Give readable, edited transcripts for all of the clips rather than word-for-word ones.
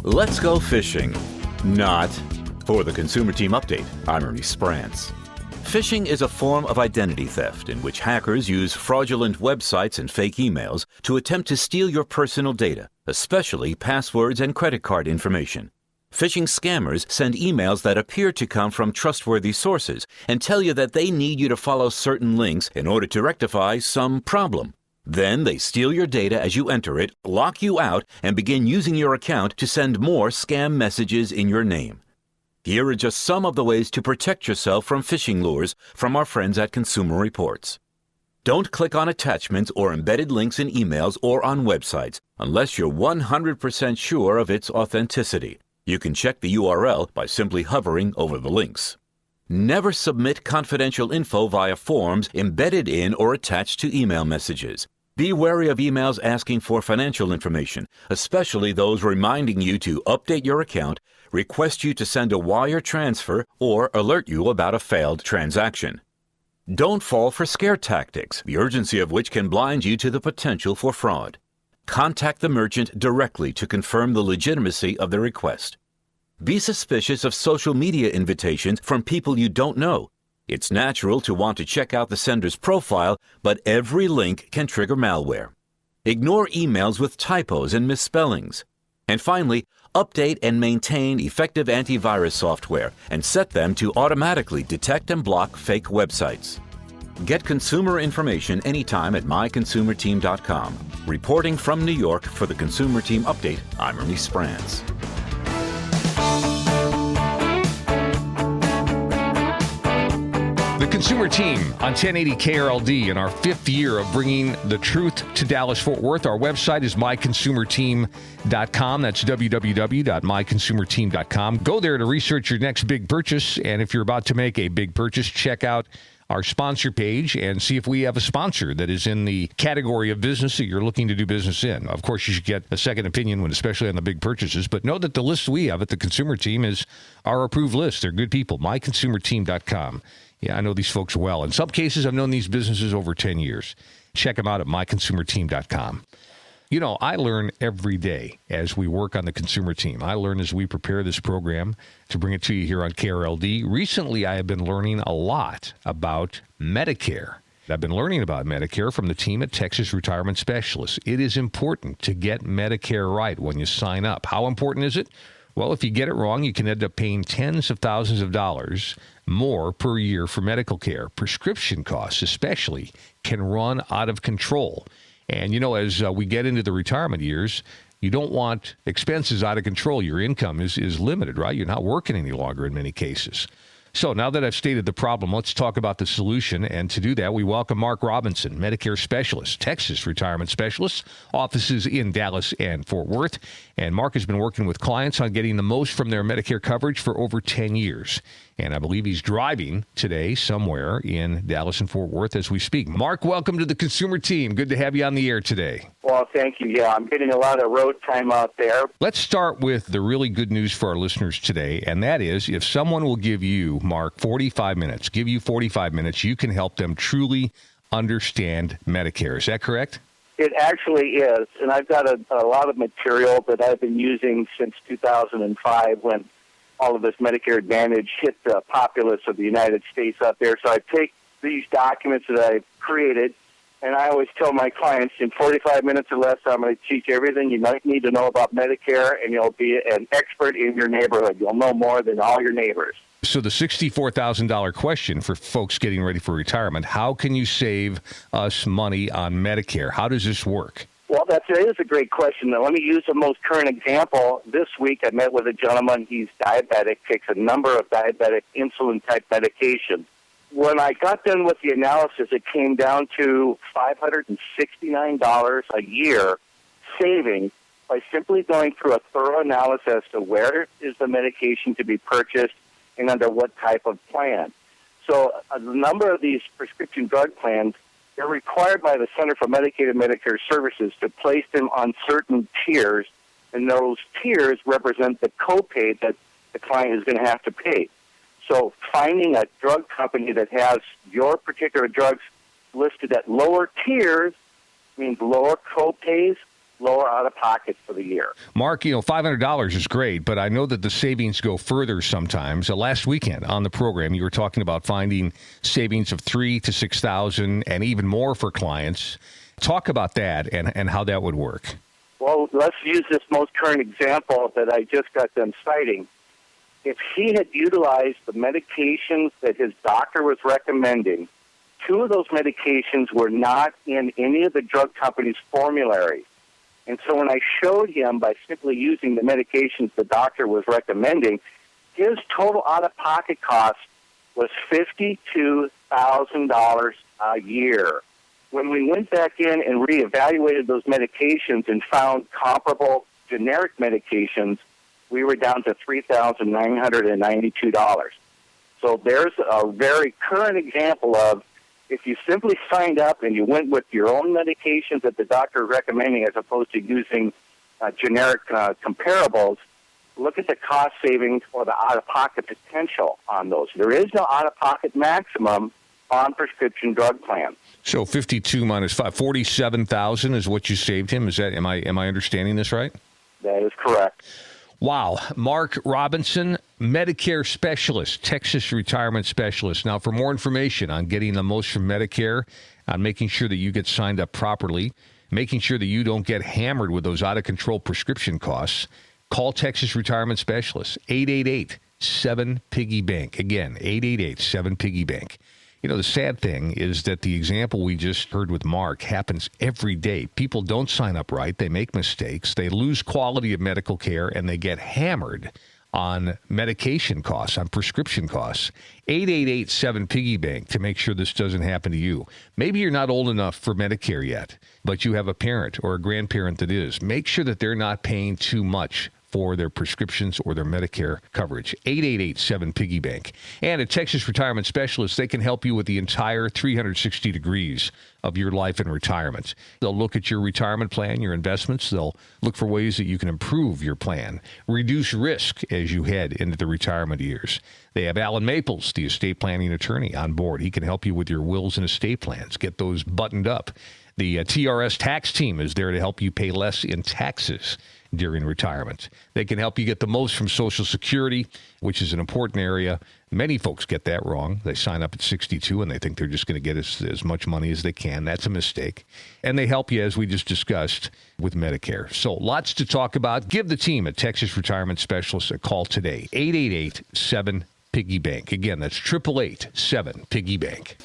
Let's go fishing. Not. For the Consumer Team Update, I'm Ernie Sprance. Phishing is a form of identity theft in which hackers use fraudulent websites and fake emails to attempt to steal your personal data, especially passwords and credit card information. Phishing scammers send emails that appear to come from trustworthy sources and tell you that they need you to follow certain links in order to rectify some problem. Then they steal your data as you enter it, lock you out, and begin using your account to send more scam messages in your name. Here are just some of the ways to protect yourself from phishing lures from our friends at Consumer Reports. Don't click on attachments or embedded links in emails or on websites unless you're 100% sure of its authenticity. You can check the URL by simply hovering over the links. Never submit confidential info via forms embedded in or attached to email messages. Be wary of emails asking for financial information, especially those reminding you to update your account, request you to send a wire transfer, or alert you about a failed transaction. Don't fall for scare tactics, the urgency of which can blind you to the potential for fraud. Contact the merchant directly to confirm the legitimacy of the request. Be suspicious of social media invitations from people you don't know. It's natural to want to check out the sender's profile, but every link can trigger malware. Ignore emails with typos and misspellings. And finally, update and maintain effective antivirus software and set them to automatically detect and block fake websites. Get consumer information anytime at myconsumerteam.com. Reporting from New York for the Consumer Team Update, I'm Ernie Sprance. The Consumer Team on 1080 KRLD in our fifth year of bringing the truth to Dallas-Fort Worth. Our website is myconsumerteam.com. That's www.myconsumerteam.com. Go there to research your next big purchase. And if you're about to make a big purchase, check out our sponsor page and see if we have a sponsor that is in the category of business that you're looking to do business in. Of course, you should get a second opinion, especially on the big purchases. But know that the list we have at the Consumer Team is our approved list. They're good people. myconsumerteam.com. Yeah, I know these folks well. In some cases, I've known these businesses over 10 years. Check them out at myconsumerteam.com. You know, I learn every day as we work on the Consumer Team. I learn as we prepare this program to bring it to you here on KRLD. Recently, I have been learning a lot about Medicare. I've been learning about Medicare from the team at Texas Retirement Specialists. It is important to get Medicare right when you sign up. How important is it? Well, if you get it wrong, you can end up paying tens of thousands of dollars more per year for medical care. Prescription costs, especially, can run out of control. And, you know, as we get into the retirement years, you don't want expenses out of control. Your income is limited, right? You're not working any longer in many cases. So now that I've stated the problem, let's talk about the solution. And to do that, we welcome Mark Robinson, Medicare Specialist, Texas Retirement Specialist, offices in Dallas and Fort Worth. And Mark has been working with clients on getting the most from their Medicare coverage for over 10 years. And I believe he's driving today somewhere in Dallas and Fort Worth as we speak. Mark, welcome to the Consumer Team. Good to have you on the air today. Well, thank you. Yeah, I'm getting a lot of road time out there. Let's start with the really good news for our listeners today, and that is if someone will give you, Mark, 45 minutes, you can help them truly understand Medicare. Is that correct? It actually is, and I've got a lot of material that I've been using since 2005 when all of this Medicare Advantage hit the populace of the United States out there. So I take these documents that I've created, and I always tell my clients in 45 minutes or less, I'm going to teach everything you might need to know about Medicare, and you'll be an expert in your neighborhood. You'll know more than all your neighbors. So the $64,000 question for folks getting ready for retirement, how can you save us money on Medicare? How does this work? Well, that is a great question. Now, let me use the most current example. This week I met with a gentleman. He's diabetic, takes a number of diabetic insulin-type medications. When I got done with the analysis, it came down to $569 a year saving by simply going through a thorough analysis as to where is the medication to be purchased and under what type of plan. So a number of these prescription drug plans, they're required by the Center for Medicaid and Medicare Services to place them on certain tiers, and those tiers represent the copay that the client is going to have to pay. So finding a drug company that has your particular drugs listed at lower tiers means lower copays, lower out-of-pocket for the year. Mark, $500 is great, but I know that the savings go further sometimes. Last weekend on the program, you were talking about finding savings of $3,000 to $6,000 and even more for clients. Talk about that and how that would work. Well, let's use this most current example that I just got done citing. If he had utilized the medications that his doctor was recommending, 2 of those medications were not in any of the drug company's formularies. And so when I showed him by simply using the medications the doctor was recommending, his total out-of-pocket cost was $52,000 a year. When we went back in and reevaluated those medications and found comparable generic medications, we were down to $3,992. So there's a very current example of if you simply signed up and you went with your own medications that the doctor is recommending as opposed to using generic comparables, look at the cost savings or the out-of-pocket potential on those. There is no out-of-pocket maximum on prescription drug plans. So 52 minus 5, 47,000 is what you saved him. Is that am I understanding this right? That is correct. Wow. Mark Robinson, Medicare specialist, Texas retirement specialist. Now, for more information on getting the most from Medicare, on making sure that you get signed up properly, making sure that you don't get hammered with those out-of-control prescription costs, call Texas Retirement Specialist, 888-7-PIGGY-BANK. Again, 888-7-PIGGY-BANK. The sad thing is that the example we just heard with Mark happens every day. People don't sign up right. They make mistakes. They lose quality of medical care, and they get hammered on medication costs, on prescription costs. 888-7-PIGGY-BANK to make sure this doesn't happen to you. Maybe you're not old enough for Medicare yet, but you have a parent or a grandparent that is. Make sure that they're not paying too much for their prescriptions or their Medicare coverage. 888-7-PIGGY-BANK. And at Texas Retirement Specialists, they can help you with the entire 360 degrees of your life and retirement. They'll look at your retirement plan, your investments. They'll look for ways that you can improve your plan, reduce risk as you head into the retirement years. They have Alan Maples, the estate planning attorney, on board. He can help you with your wills and estate plans, get those buttoned up. The TRS tax team is there to help you pay less in taxes during retirement. They can help you get the most from Social Security, which is an important area. Many folks get that wrong. They sign up at 62 and they think they're just going to get as much money as they can. That's a mistake. And they help you, as we just discussed, with Medicare. So lots to talk about. Give the team at Texas Retirement Specialists a call today. 888-7-PIGGY-BANK. Again, that's 888-7-PIGGY-BANK.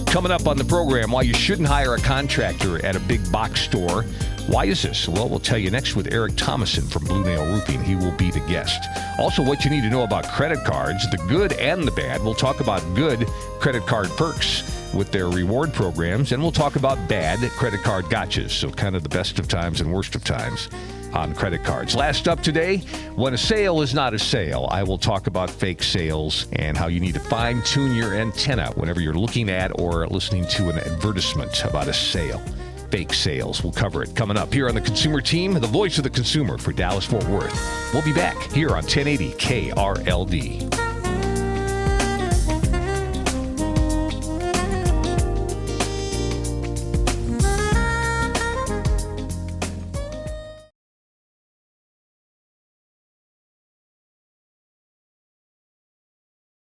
Coming up on the program, why you shouldn't hire a contractor at a big box store. Why is this? Well, we'll tell you next with Eric Thomson from Blue Nail Roofing. He will be the guest. Also, what you need to know about credit cards, the good and the bad. We'll talk about good credit card perks with their reward programs, and we'll talk about bad credit card gotchas, so kind of the best of times and worst of times on credit cards. Last up today, when a sale is not a sale, I will talk about fake sales and how you need to fine-tune your antenna whenever you're looking at or listening to an advertisement about a sale. Fake sales. We'll cover it coming up here on the Consumer Team, the voice of the consumer for Dallas-Fort Worth. We'll be back here on 1080 KRLD.